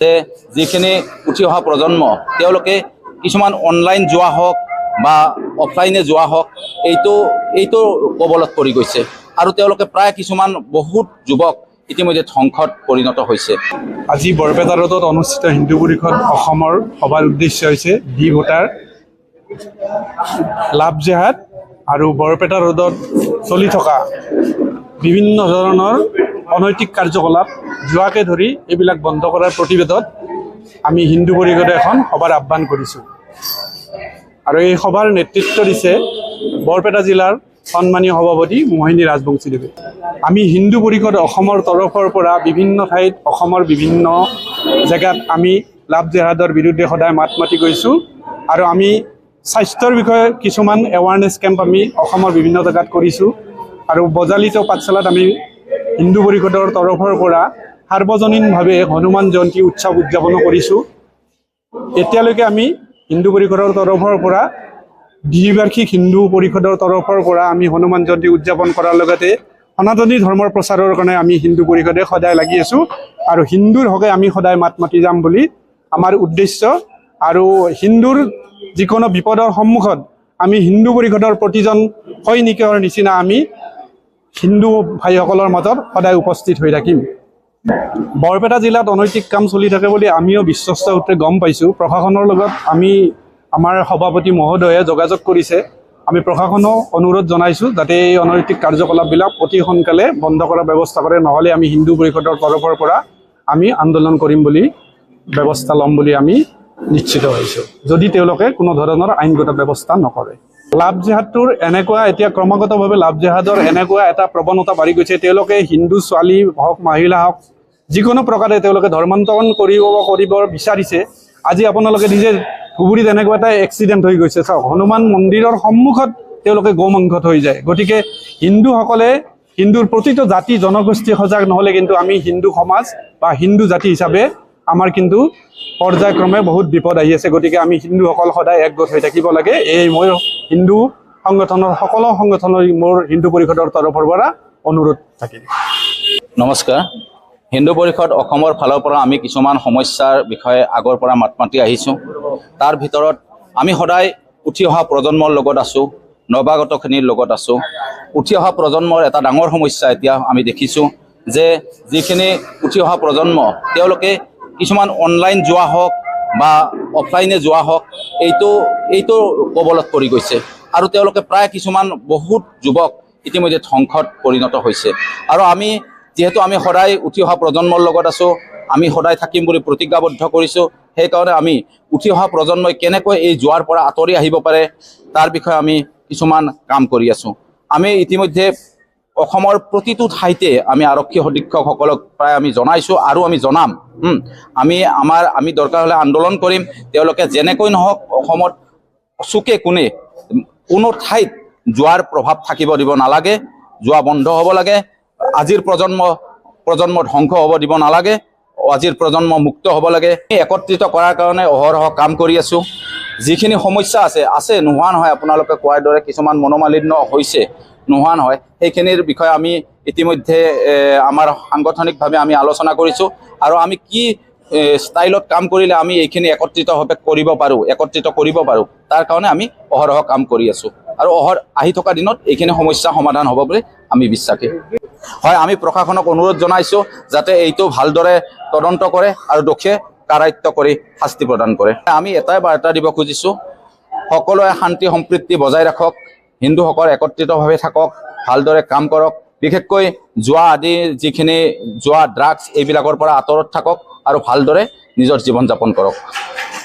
যে যিখিনি উঠি অহা প্ৰজন্ম তেওঁলোকে কিছুমান অনলাইন যোৱা হওক বা অফলাইনে যোৱা হওক এইটো কবলত পৰি গৈছে আৰু তেওঁলোকে প্ৰায় কিছুমান বহুত যুৱক ইতিমধ্যে ধ্বংসত পৰিণত হৈছে। আজি বৰপেটা ৰোডত অনুষ্ঠিত হিন্দু পৰিষদ অসমৰ সভাৰ উদ্দেশ্য হৈছে ডি ভোটাৰ লাভ জেহাদ আৰু বৰপেটা ৰোডত চলি থকা বিভিন্ন ধৰণৰ অনৈতিক কাৰ্যকলাপ যোৱাকে ধৰি এইবিলাক বন্ধ কৰাৰ প্ৰতিবেদনত আমি হিন্দু পৰিষদে এখন সভাৰ আহ্বান কৰিছোঁ আৰু এই সভাৰ নেতৃত্ব দিছে বৰপেটা জিলাৰ সন্মানীয় সভাপতি মোহিনী ৰাজবংশীদেৱে। আমি হিন্দু পৰিষদ অসমৰ তৰফৰ পৰা বিভিন্ন ঠাইত অসমৰ বিভিন্ন জেগাত আমি লাভ জেহাদৰ বিৰুদ্ধে সদায় মাত মাতি গৈছোঁ আৰু আমি স্বাস্থ্যৰ বিষয়ে কিছুমান এৱাৰনেছ কেম্প আমি অসমৰ বিভিন্ন জেগাত কৰিছোঁ আৰু বজালিত পাঠশালাত আমি হিন্দু পৰিষদৰ তৰফৰ পৰা সাৰ্বজনীনভাৱে হনুমান জয়ন্তী উৎসৱ উদযাপন কৰিছোঁ। এতিয়ালৈকে আমি হিন্দু পৰিষদৰ তৰফৰ পৰা দ্বিবাৰ্ষিক হিন্দু পৰিষদৰ তৰফৰ পৰা আমি হনুমান জয়ন্তী উদযাপন কৰাৰ লগতে সনাতনী ধৰ্মৰ প্ৰচাৰৰ কাৰণে আমি হিন্দু পৰিষদে সদায় লাগি আছোঁ আৰু হিন্দুৰ হকে আমি সদায় মাত মাতি যাম বুলি আমাৰ উদ্দেশ্য। আৰু হিন্দুৰ যিকোনো বিপদৰ সন্মুখত আমি হিন্দু পৰিষদৰ প্ৰতিজন সৈনিকৰ নিচিনা আমি হিন্দু ভাইসকলৰ মাজত সদায় উপস্থিত হৈ থাকিম। বৰপেটা জিলাত অনৈতিক কাম চলি থাকে বুলি আমিও বিশ্বস্ত সূত্ৰে গম পাইছোঁ। প্ৰশাসনৰ লগত আমাৰ সভাপতি মহোদয়ে যোগাযোগ কৰিছে। আমি প্ৰশাসনক অনুৰোধ জনাইছোঁ যাতে এই অনৈতিক কাৰ্যকলাপবিলাক অতি সোনকালে বন্ধ কৰাৰ ব্যৱস্থা কৰে, নহ'লে আমি হিন্দু পৰিষদৰ তৰফৰ পৰা আমি আন্দোলন কৰিম বুলি ব্যৱস্থা ল'ম বুলি আমি নিশ্চিত হৈছোঁ, যদি তেওঁলোকে কোনো ধৰণৰ আইনগত ব্যৱস্থা নকৰে। লাভ জেহাদটোৰ এনেকুৱা এতিয়া ক্ৰমাগতভাৱে লাভ জেহাদৰ এনেকুৱা এটা প্ৰৱণতা বাঢ়ি গৈছে, তেওঁলোকে হিন্দু ছোৱালী হওক মহিলা হওক যিকোনো প্ৰকাৰে তেওঁলোকে ধৰ্মান্তৰণ কৰিব বিচাৰিছে। আজি আপোনালোকে নিজে ধুবুৰীত এনেকুৱা এটা এক্সিডেণ্ট হৈ গৈছে, চাওক, হনুমান মন্দিৰৰ সন্মুখত তেওঁলোকে গোমাংসত হৈ যায়। গতিকে হিন্দুসকলে হিন্দুৰ প্ৰতিটো জাতি জনগোষ্ঠী সজাগ নহ'লে কিন্তু আমি হিন্দু সমাজ বা হিন্দু জাতি হিচাপে আমাৰ কিন্তু পৰ্যায়ক্ৰমে বহুত বিপদ আহি আছে। গতিকে আমি হিন্দুসকল সদায় একগোট হৈ থাকিব লাগে। এই মই হিন্দু সংগঠনৰ সকলো সংগঠনৰ মোৰ হিন্দু পৰিষদৰ তৰফৰ পৰা অনুৰোধ থাকিল। নমস্কাৰ। হিন্দু পৰিষদ অসমৰ ফালৰ পৰা আমি কিছুমান সমস্যাৰ বিষয়ে আগৰ পৰা মাত মাতি আহিছোঁ। তাৰ ভিতৰত আমি সদায় উঠি অহা প্ৰজন্মৰ লগত আছোঁ, নৱাগতখিনিৰ লগত আছোঁ। উঠি অহা প্ৰজন্মৰ এটা ডাঙৰ সমস্যা এতিয়া আমি দেখিছোঁ যে যিখিনি উঠি অহা প্ৰজন্ম তেওঁলোকে কিছুমান অনলাইন যোৱা হওক বা অফলাইনে যোৱা হওক এইটো কবলত পৰি গৈছে আৰু তেওঁলোকে প্ৰায় কিছুমান বহুত যুৱক ইতিমধ্যে ধ্বংসত পৰিণত হৈছে। আৰু যিহেতু আমি সদায় উঠি অহা প্ৰজন্মৰ লগত আছোঁ, আমি সদায় থাকিম বুলি প্ৰতিজ্ঞাবদ্ধ কৰিছোঁ। সেইকাৰণে আমি উঠি অহা প্ৰজন্মই কেনেকৈ এই যোৱাৰ পৰা আঁতৰি আহিব পাৰে তাৰ বিষয়ে আমি কিছুমান কাম কৰি আছোঁ। আমি ইতিমধ্যে অসমৰ প্ৰতিটো ঠাইতে আমি আৰক্ষী অধীক্ষকসকলক প্ৰায় আমি জনাইছোঁ আৰু আমি জনাম। আমি দৰকাৰ হ'লে আন্দোলন কৰিম। তেওঁলোকে যেনেকৈ নহওক অসমত চুকে কোণে কোনো ঠাইত যোৱাৰ প্ৰভাৱ থাকিব দিব নালাগে, যোৱা বন্ধ হ'ব লাগে। আজিৰ প্ৰজন্ম ধ্বংস হ'ব দিব নালাগে, আজিৰ প্ৰজন্ম মুক্ত হ'ব লাগে। একত্ৰিত কৰাৰ কাৰণে অহৰহ কাম কৰি আছোঁ। যিখিনি সমস্যা আছে নোহোৱা নহয়, আপোনালোকে কোৱাৰ দৰে কিছুমান মনোমালিন্য হৈছে, নোহোৱা নহয়। সেইখিনিৰ বিষয়ে আমি ইতিমধ্যে আমাৰ সাংগঠনিকভাৱে আমি আলোচনা কৰিছোঁ আৰু আমি কি ষ্টাইলত কাম কৰিলে আমি এইখিনি একত্ৰিতভাৱে একত্ৰিত কৰিব পাৰোঁ তাৰ কাৰণে আমি অহৰহ কাম কৰি আছোঁ আৰু আহি থকা দিনত এইখিনি সমস্যা সমাধান হ'ব বুলি আমি বিশ্বাসী। হয়, আমি প্ৰশাসনক অনুৰোধ জনাইছোঁ যাতে এইটো ভালদৰে তদন্ত কৰে আৰু দোষীয়ে কাৰায়ত্ব কৰি শাস্তি প্ৰদান কৰে। আমি এটাই বাৰ্তা দিব খুজিছোঁ, সকলোৱে শান্তি সম্প্ৰীতি বজাই ৰাখক, হিন্দুসকল একত্ৰিতভাৱে থাকক, ভালদৰে কাম কৰক। বিশেষকৈ যিখিনি ড্ৰাগছ এইবিলাকৰ পৰা আঁতৰত থাকক আৰু ভালদৰে নিজৰ জীৱন যাপন কৰক।